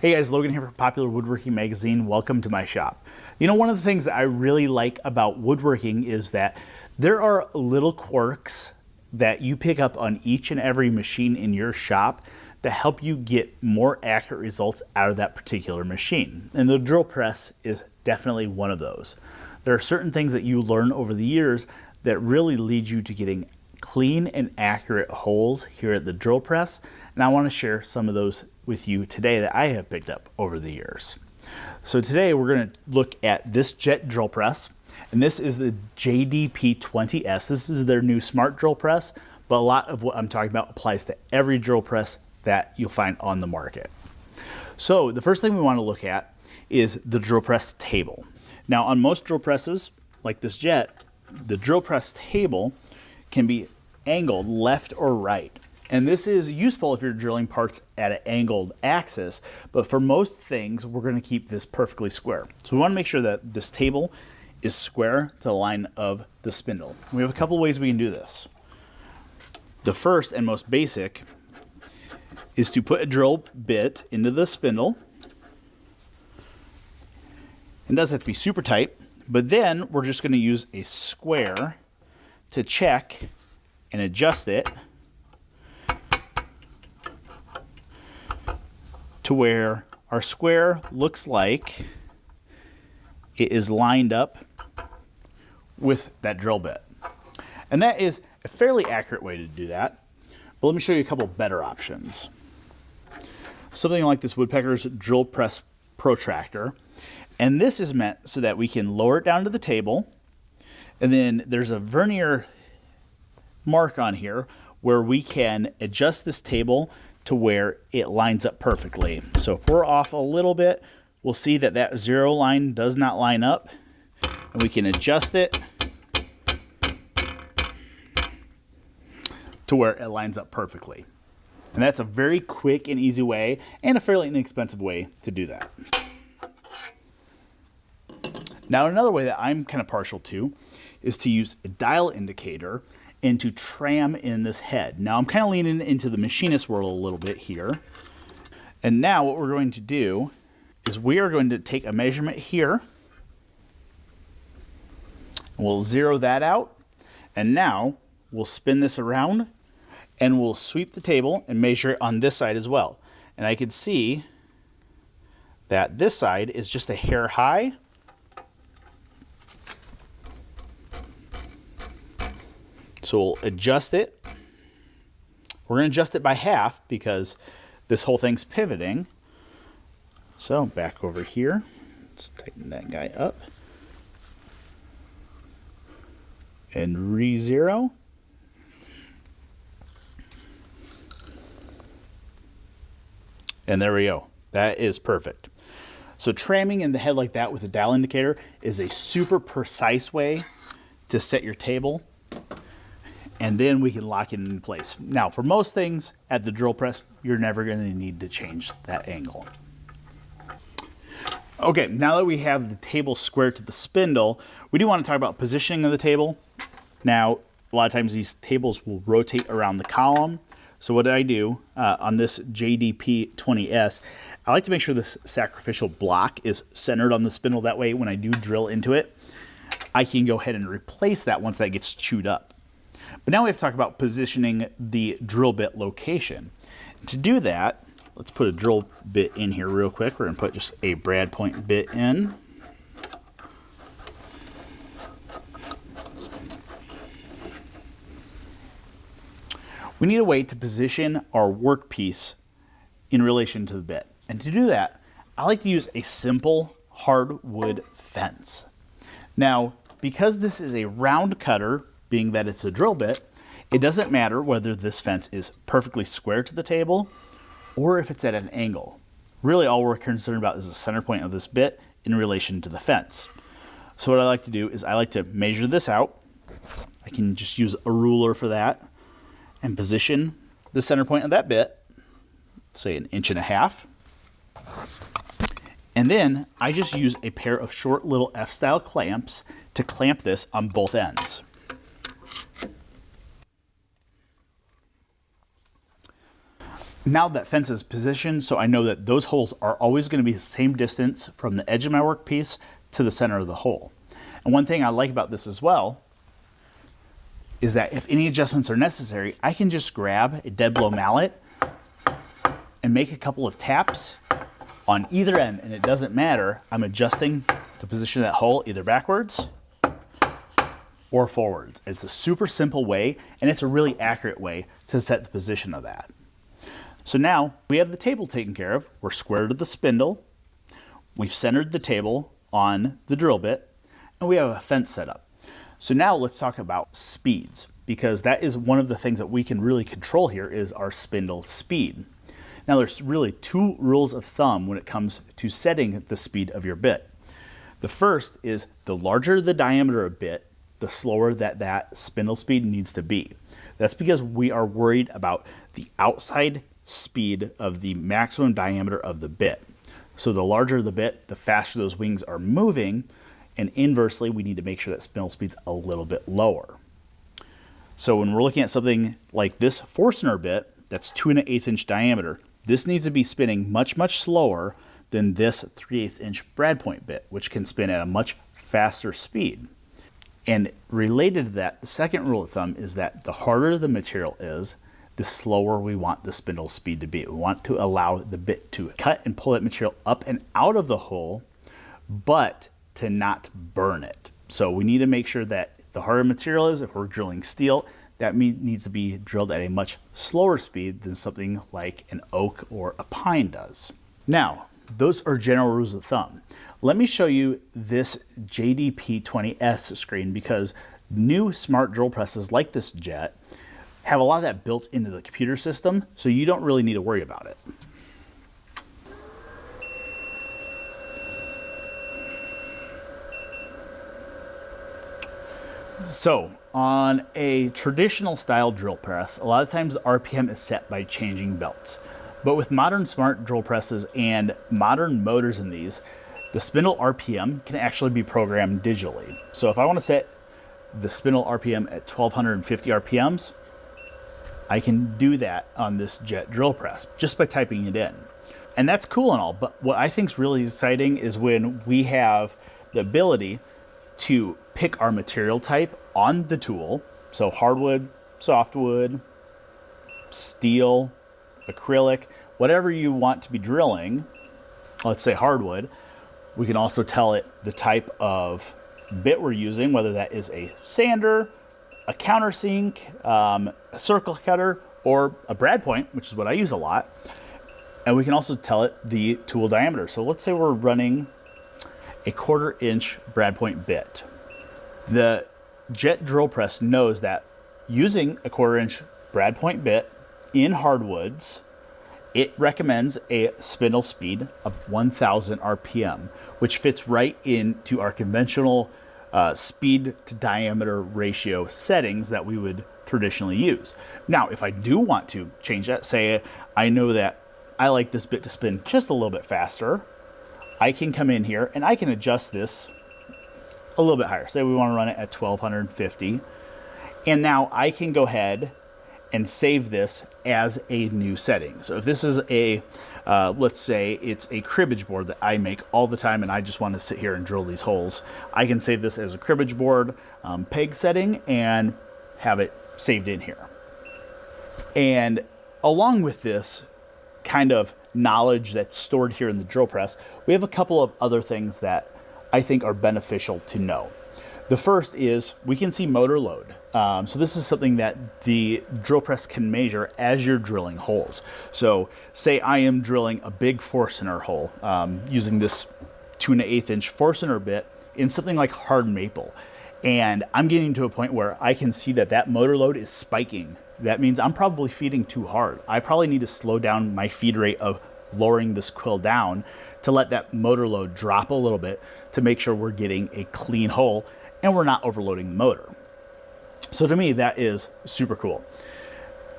Hey guys, Logan here from Popular Woodworking Magazine. Welcome to my shop. You know, one of the things that I really like about woodworking is that there are little quirks that you pick up on each and every machine in your shop that help you get more accurate results out of that particular machine. And the drill press is definitely one of those. There are certain things that you learn over the years that really lead you to getting clean and accurate holes here at the drill press, and I want to share some of those with you today that I have picked up over the years. So today we're going to look at this jet drill press, and this is the JDP20S. This is their new smart drill press, but a lot of what I'm talking about applies to every drill press that you'll find on the market. So the first thing we want to look at is the drill press table. Now on most drill presses like this jet, the drill press table can be angled left or right. And this is useful if you're drilling parts at an angled axis, but for most things, we're going to keep this perfectly square. So we want to make sure that this table is square to the line of the spindle. We have a couple ways we can do this. The first and most basic is to put a drill bit into the spindle. It doesn't have to be super tight, but then we're just going to use a square to check and adjust it to where our square looks like it is lined up with that drill bit. And that is a fairly accurate way to do that. But let me show you a couple better options. Something like this Woodpecker's drill press protractor. And this is meant so that we can lower it down to the table. And then there's a vernier mark on here where we can adjust this table to where it lines up perfectly. So if we're off a little bit, we'll see that that zero line does not line up, and we can adjust it to where it lines up perfectly. And that's a very quick and easy way and a fairly inexpensive way to do that. Now another way that I'm kind of partial to is to use a dial indicator and to tram in this head. Now I'm kind of leaning into the machinist world a little bit here. And now what we're going to do is we are going to take a measurement here. And we'll zero that out. And now we'll spin this around and we'll sweep the table and measure it on this side as well. And I can see that this side is just a hair high. So we'll adjust it. We're going to adjust it by half because this whole thing's pivoting. So back over here, let's tighten that guy up. And re-zero. And there we go. That is perfect. So tramming in the head like that with a dial indicator is a super precise way to set your table. And then we can lock it in place. Now, for most things at the drill press, you're never going to need to change that angle. Okay, now that we have the table square to the spindle, we do want to talk about positioning of the table. Now, a lot of times these tables will rotate around the column. So what I do on this JDP20S, I like to make sure this sacrificial block is centered on the spindle. That way, when I do drill into it, I can go ahead and replace that once that gets chewed up. But now we have to talk about positioning the drill bit location. To do that, let's put a drill bit in here real quick. We're going to put just a brad point bit in. We need a way to position our workpiece in relation to the bit. And to do that, I like to use a simple hardwood fence. Now, because this is a round cutter, being that it's a drill bit, it doesn't matter whether this fence is perfectly square to the table or if it's at an angle. Really all we're concerned about is the center point of this bit in relation to the fence. So what I like to do is I like to measure this out. I can just use a ruler for that and position the center point of that bit, say 1.5 inches. And then I just use a pair of short little F-style clamps to clamp this on both ends. Now that fence is positioned, so I know that those holes are always going to be the same distance from the edge of my workpiece to the center of the hole. And one thing I like about this as well is that if any adjustments are necessary, I can just grab a dead blow mallet and make a couple of taps on either end, and it doesn't matter. I'm adjusting the position of that hole either backwards or forwards. It's a super simple way, and it's a really accurate way to set the position of that. So now we have the table taken care of. We're square to the spindle. We've centered the table on the drill bit, and we have a fence set up. So now let's talk about speeds, because that is one of the things that we can really control here is our spindle speed. Now there's really two rules of thumb when it comes to setting the speed of your bit. The first is the larger the diameter of bit, the slower that spindle speed needs to be. That's because we are worried about the outside speed of the maximum diameter of the bit. So the larger the bit, the faster those wings are moving, and inversely, we need to make sure that spindle speed's a little bit lower. So when we're looking at something like this Forstner bit, that's 2 1/8 inch diameter, this needs to be spinning much, much slower than this 3/8 inch brad point bit, which can spin at a much faster speed. And related to that, the second rule of thumb is that the harder the material is, the slower we want the spindle speed to be. We want to allow the bit to cut and pull that material up and out of the hole, but to not burn it. So we need to make sure that the harder material is, if we're drilling steel, that needs to be drilled at a much slower speed than something like an oak or a pine does. Now, those are general rules of thumb. Let me show you this JDP20S screen, because new smart drill presses like this Jet have a lot of that built into the computer system, so you don't really need to worry about it. So on a traditional style drill press, a lot of times the RPM is set by changing belts. But with modern smart drill presses and modern motors in these, the spindle RPM can actually be programmed digitally. So if I want to set the spindle RPM at 1250 RPMs, I can do that on this Jet drill press just by typing it in. And that's cool and all, but what I think is really exciting is when we have the ability to pick our material type on the tool. So hardwood, softwood, steel, acrylic, whatever you want to be drilling, let's say hardwood, we can also tell it the type of bit we're using, whether that is a sander, a countersink, a circle cutter, or a brad point, which is what I use a lot. And we can also tell it the tool diameter. So let's say we're running a 1/4 inch brad point bit. The Jet drill press knows that using a 1/4 inch brad point bit in hardwoods, it recommends a spindle speed of 1000 RPM, which fits right into our conventional speed to diameter ratio settings that we would traditionally use. Now, if I do want to change that, say I know that I like this bit to spin just a little bit faster, I can come in here and I can adjust this a little bit higher. Say we want to run it at 1250. And now I can go ahead and save this as a new setting. So if this is a, let's say it's a cribbage board that I make all the time and I just want to sit here and drill these holes, I can save this as a cribbage board peg setting and have it saved in here. And along with this kind of knowledge that's stored here in the drill press, we have a couple of other things that I think are beneficial to know. The first is we can see motor load. So this is something that the drill press can measure as you're drilling holes. So say I am drilling a big Forstner hole using this 2 1/8 inch Forstner bit in something like hard maple. And I'm getting to a point where I can see that that motor load is spiking. That means I'm probably feeding too hard. I probably need to slow down my feed rate of lowering this quill down to let that motor load drop a little bit to make sure we're getting a clean hole and we're not overloading the motor. So to me, that is super cool.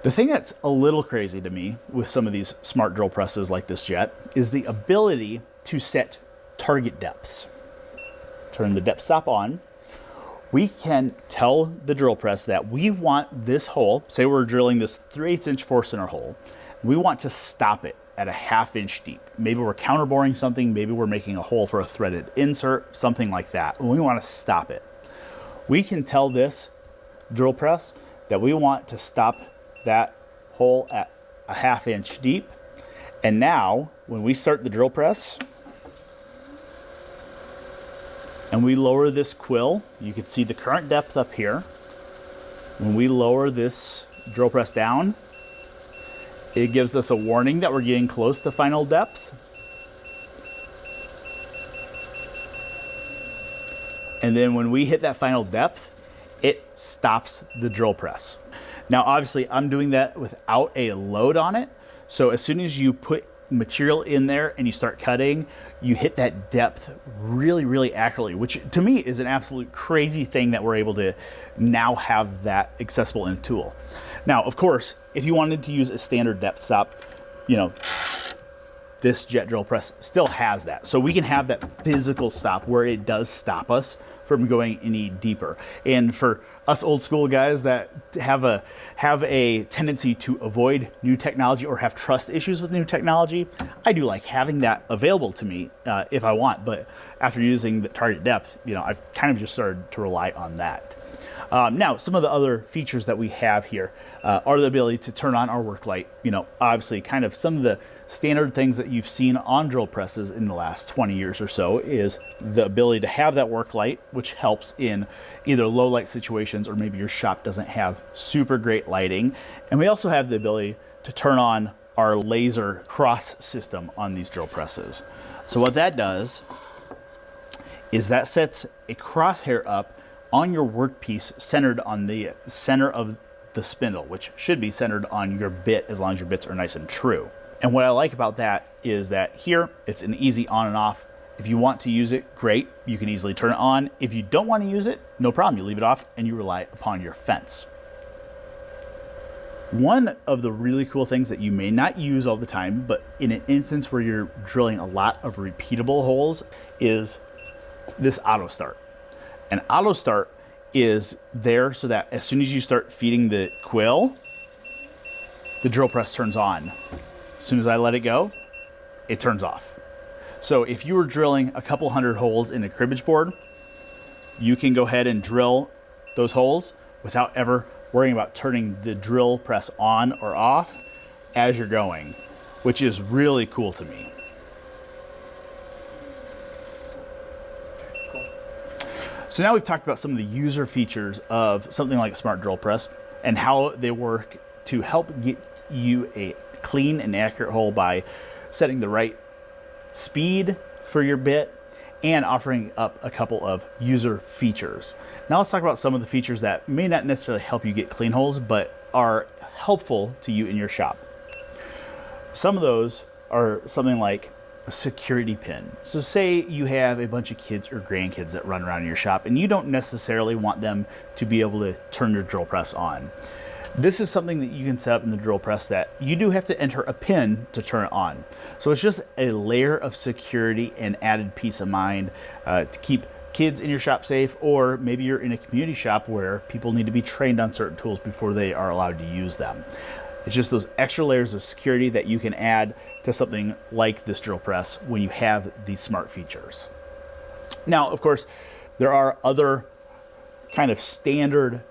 The thing that's a little crazy to me with some of these smart drill presses like this Jet is the ability to set target depths. Turn the depth stop on. We can tell the drill press that we want this hole, say we're drilling this 3/8 inch Forstner hole, We want to stop it at a 1/2 inch deep. Maybe we're counterboring something, maybe we're making a hole for a threaded insert, something like that. We want to stop it. We can tell this drill press that we want to stop that hole at a 1/2 inch deep. And now when we start the drill press and we lower this quill, you can see the current depth up here. When we lower this drill press down, it gives us a warning that we're getting close to final depth. And then when we hit that final depth, it stops the drill press. Now, obviously, I'm doing that without a load on it. So as soon as you put material in there and you start cutting, you hit that depth really, really accurately, which to me is an absolute crazy thing that we're able to now have that accessible in a tool. Now, of course, if you wanted to use a standard depth stop, you know, this jet drill press still has that. So we can have that physical stop where it does stop us from going any deeper. And for us old school guys that have a tendency to avoid new technology or have trust issues with new technology, I do like having that available to me if I want. But after using the target depth, you know, I've kind of just started to rely on that. Now, some of the other features that we have here are the ability to turn on our work light. You know, obviously kind of some of the standard things that you've seen on drill presses in the last 20 years or so is the ability to have that work light, which helps in either low light situations or maybe your shop doesn't have super great lighting. And we also have the ability to turn on our laser cross system on these drill presses. So what that does is that sets a crosshair up on your workpiece centered on the center of the spindle, which should be centered on your bit as long as your bits are nice and true. And what I like about that is that here, it's an easy on and off. If you want to use it, great, you can easily turn it on. If you don't want to use it, no problem, you leave it off and you rely upon your fence. One of the really cool things that you may not use all the time, but in an instance where you're drilling a lot of repeatable holes, is this auto start. And auto start is there so that as soon as you start feeding the quill, the drill press turns on. As soon as I let it go, it turns off. So if you were drilling a couple hundred holes in a cribbage board, you can go ahead and drill those holes without ever worrying about turning the drill press on or off as you're going, which is really cool to me. So now we've talked about some of the user features of something like a smart drill press and how they work to help get you a clean and accurate hole by setting the right speed for your bit and offering up a couple of user features. Now let's talk about some of the features that may not necessarily help you get clean holes, but are helpful to you in your shop. Some of those are something like a security pin. So say you have a bunch of kids or grandkids that run around in your shop and you don't necessarily want them to be able to turn your drill press on. This is something that you can set up in the drill press that you do have to enter a pin to turn it on. So it's just a layer of security and added peace of mind to keep kids in your shop safe, or maybe you're in a community shop where people need to be trained on certain tools before they are allowed to use them. It's just those extra layers of security that you can add to something like this drill press when you have these smart features. Now, of course, there are other kind of standard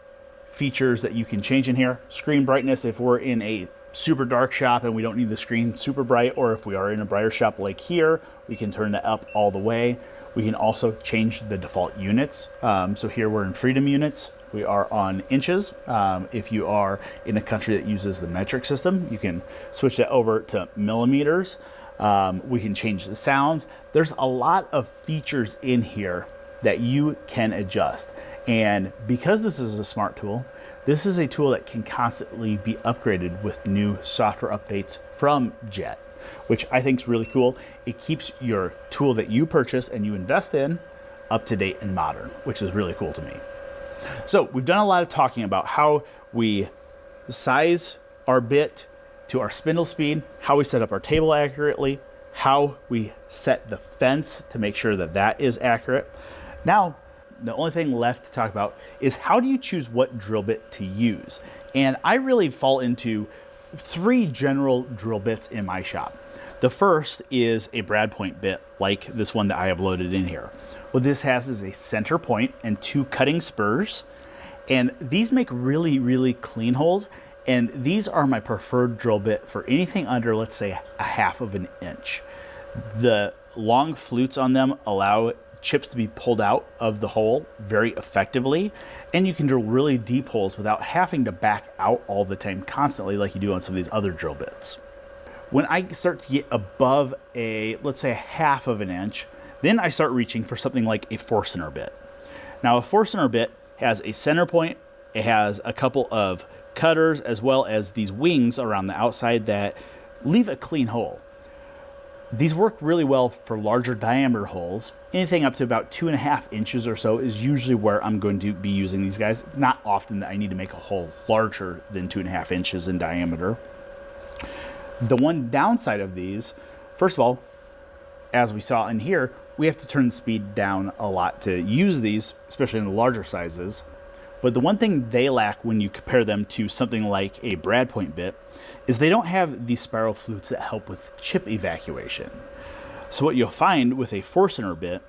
features that you can change in here. Screen brightness, if we're in a super dark shop and we don't need the screen super bright, or if we are in a brighter shop like here, we can turn that up all the way. We can also change the default units. So here we're in freedom units. We are on inches. If you are in a country that uses the metric system, you can switch that over to millimeters. We can change the sounds. There's a lot of features in here that you can adjust. And because this is a smart tool, this is a tool that can constantly be upgraded with new software updates from Jet, which I think is really cool. It keeps your tool that you purchase and you invest in up to date and modern, which is really cool to me. So we've done a lot of talking about how we size our bit to our spindle speed, how we set up our table accurately, how we set the fence to make sure that that is accurate. Now, the only thing left to talk about is how do you choose what drill bit to use? And I really fall into three general drill bits in my shop. The first is a brad point bit like this one that I have loaded in here. What this has is a center point and two cutting spurs, and these make really, really clean holes, and these are my preferred drill bit for anything under, let's say, a half of an inch. The long flutes on them allow chips to be pulled out of the hole very effectively, and you can drill really deep holes without having to back out all the time constantly like you do on some of these other drill bits. When I start to get above let's say a half of an inch, then I start reaching for something like a Forstner bit. Now a Forstner bit has a center point, it has a couple of cutters as well as these wings around the outside that leave a clean hole. These work really well for larger diameter holes. Anything up to about 2.5 inches or so is usually where I'm going to be using these guys. Not often that I need to make a hole larger than 2.5 inches in diameter. The one downside of these, first of all, as we saw in here, we have to turn the speed down a lot to use these, especially in the larger sizes. But the one thing they lack when you compare them to something like a brad point bit is they don't have these spiral flutes that help with chip evacuation. So what you'll find with a Forstner bit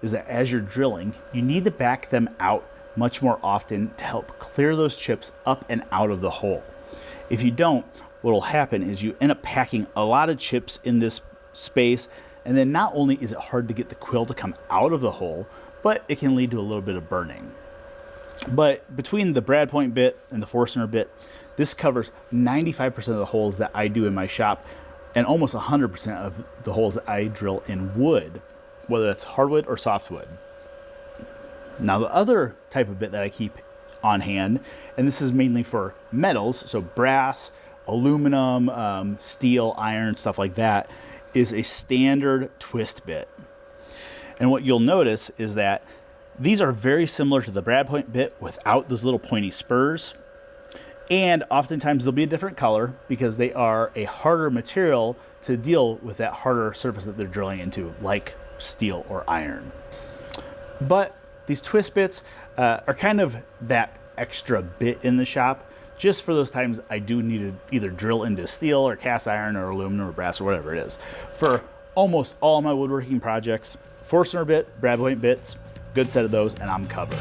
is that as you're drilling, you need to back them out much more often to help clear those chips up and out of the hole. If you don't, what will happen is you end up packing a lot of chips in this space, and then not only is it hard to get the quill to come out of the hole, but it can lead to a little bit of burning. But between the brad point bit and the Forstner bit, this covers 95% of the holes that I do in my shop and almost 100% of the holes that I drill in wood, whether that's hardwood or softwood. Now the other type of bit that I keep on hand, and this is mainly for metals, so brass, aluminum, steel, iron, stuff like that, is a standard twist bit. And what you'll notice is that these are very similar to the brad point bit without those little pointy spurs. And oftentimes they'll be a different color because they are a harder material to deal with that harder surface that they're drilling into, like steel or iron. But these twist bits are kind of that extra bit in the shop, just for those times I do need to either drill into steel or cast iron or aluminum or brass or whatever it is. For almost all my woodworking projects, Forstner bit, brad point bits, good set of those, and I'm covered.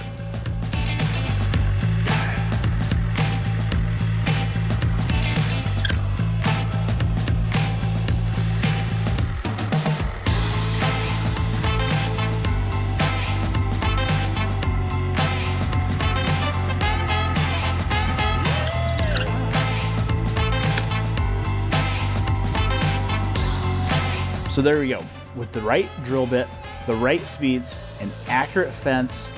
So there we go. With the right drill bit, the right speeds, an accurate fence,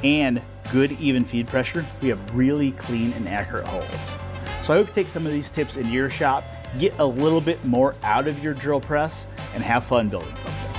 and good even feed pressure, we have really clean and accurate holes. So I hope you take some of these tips into your shop, get a little bit more out of your drill press, and have fun building something.